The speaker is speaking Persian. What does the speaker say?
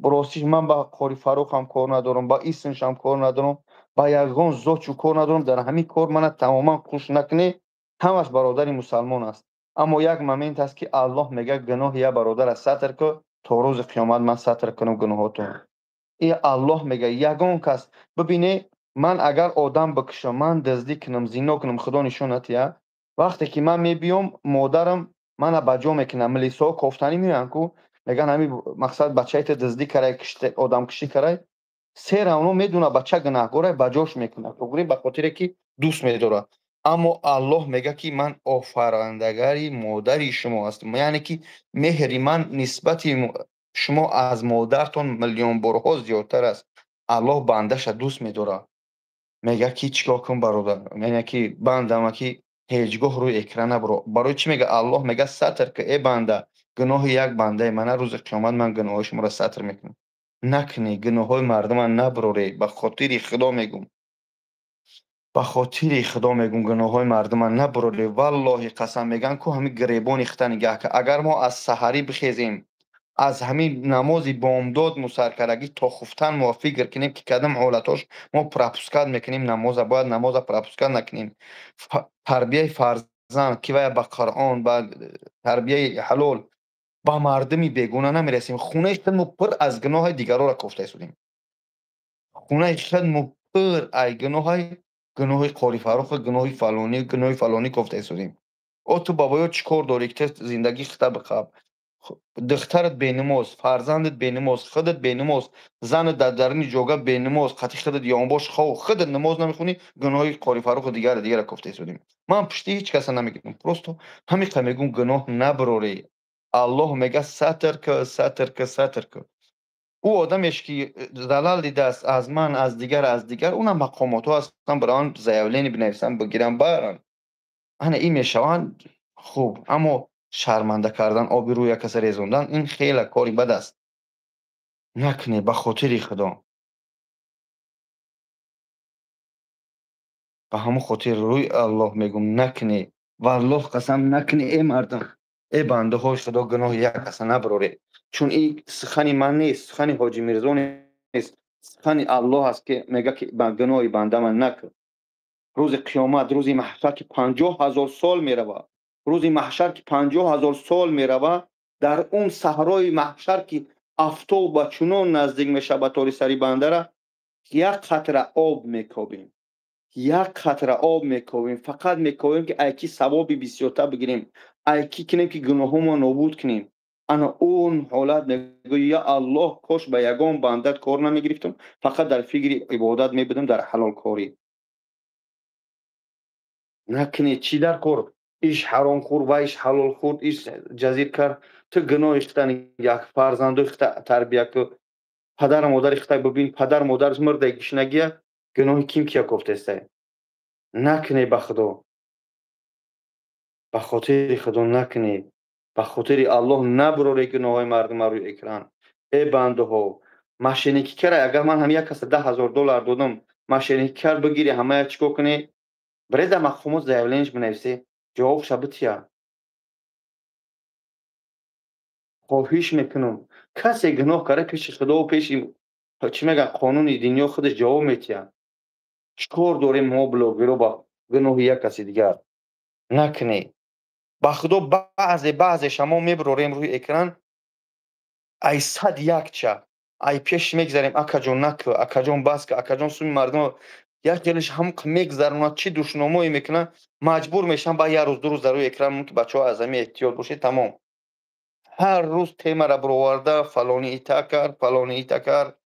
راستش من با قاری فاروق هم کار ندارم، با ایسنش هم کار ندارم، با یگان زوچ و کار ندارم. در همین کار من تماما خوش نکنه همش برادری مسلمان است. اما یک مومنت است که الله میگه گناه یا برادر از ستر که تا روز قیامت من ستر کنم گناهاتون. این الله میگه یگان کس. ببینه من اگر آدم بکشم، من دزدی کنم، زنا کنم، خدا نشونت یا وقتی که من میبیام مادرم من بجا میکنم ملیسا کفتنی میرن کو میگن همین مقصد بچه ایت دزدی کرای کشته آدم کشی کرای سر اونو میدونه بچه گناهگاره بجاش میکنه بگوری به خاطر که دوست میداره. اما الله میگه که من آفرندگاری مادری شما هستم، یعنی که مهری من نسبتی شما از مادرتون میلیون بارها زیادتر است. الله بندش دوست میداره. میگه که چیکار کن برادر، میگه که بنده که هیچگاه روی اکران نبرو. برای چی میگه الله میگه ستر که ای بنده گناه یک بنده من روز قیامت من گناه شما را ستر میکنم. نکنی گناه های مردم نبروری. به خاطر خدا میگم، به خاطر خدا میگم گناه های مردم نبروری. والله قسم میگن که همین گریبان اختن نگه که اگر ما از سحری بخیزیم از همین نماز بامداد مسرکرگی تا خفتن ما فکر کنیم که کدام حالتاش ما پراپوسکاد میکنیم نماز باید نماز پراپوسکاد نکنیم. تربیه فرزند که به قرآن به تربیه حلال با مردمی بیگانه نمیرسیم. خونه خود ما پر از گناه دیگران را کوفته شدیم. خونه خود ما پر از گناه قاری فروخ، گناه فلانی کوفته شدیم. او تو بابایو چیکار داری که زندگی خطا بخواب؟ دخترت بینماز، فرزندت بینماز، خودت بینماز، زنت در درون جوگه بینماز، خطی خودت یان باش خودت نماز نمیخونی گناه قاری فروخ دیگر کوفته شدیم. من پشتی هیچ کس نمیگم، پروستو همین که میگم گناه نبروری. الله میگه ستر که. او آدمش که زلال دیده است از من از دیگر اونم مقامات ها هستن برای آن زیولین بنویسن بگیرن برن این میشوند خوب. اما شرمنده کردن آبی روی کسی ریزوندن این خیلی کاری بد است. نکنی به خاطر خدا، به همون خاطر روی الله میگم نکنی. والله قسم نکنی ای مردم، ای بنده های خدا گناه یک کس نبروری. چون این سخنی من نیست، سخنی حاجی میرزا نیست، سخنی الله است که میگه که گناه بنده من نکن. روز قیامت، روز محشر که 50,000 سال میروه، روز محشر که 50,000 سال میروه، در اون صحرای محشر که آفتاب با چنان نزدیک میشه به طور سری بنده را یک قطره آب میکوبیم، یک قطره آب میکوبیم، فقط میکوبیم که ایکی ثواب بسیارتر بگیریم، ایکی کنیم که گناهمون رو نابود کنیم. انا اون حالت میگه یا الله کاش به یگان بندت کار نمیگرفتم، فقط در فکر عبادت میبودم در حلال کاری. نکنی چی در کار ایش حرام خور و ایش حلال خورد ایش جزیر کرد. تو گناه اختن یک فرزند اخت تربیت که پدر و مادر اخت ببین پدر مادر مرد گشنگیه گناه کیم کیا گفته است. نکنی به خدا، به خاطر خدا نکنی، به خاطر الله نبروری گناه های مردم روی اکران. ای بنده ها ماشینی که کرد اگر من هم یک کس $10,000 دادم ماشینی کرد بگیری همه چیکار کنی برای در مفهوم زیولینش بنویسی جواب شبتیه. خواهش میکنم کسی گناه کرده پیش خدا و پیش چی میگن قانون دنیا خودش جواب میتیه. چیکار داریم ما بلوگرو با گناه یک کسی دیگر؟ نکنی با خدا بعضی شما میبروریم روی اکران ای 101 چه ای پیش میگذاریم اکا جون نکو اکا جون بس که اکا جون سوی مردم یک جلش هم میگذارن چی دشنامایی میکنن مجبور میشن با یه روز دو روز در روی اکران که بچه ها از همین احتیاط باشه. تمام هر روز تیمه را برآورده فلانی ایتا کرد فلانی ایتا کرد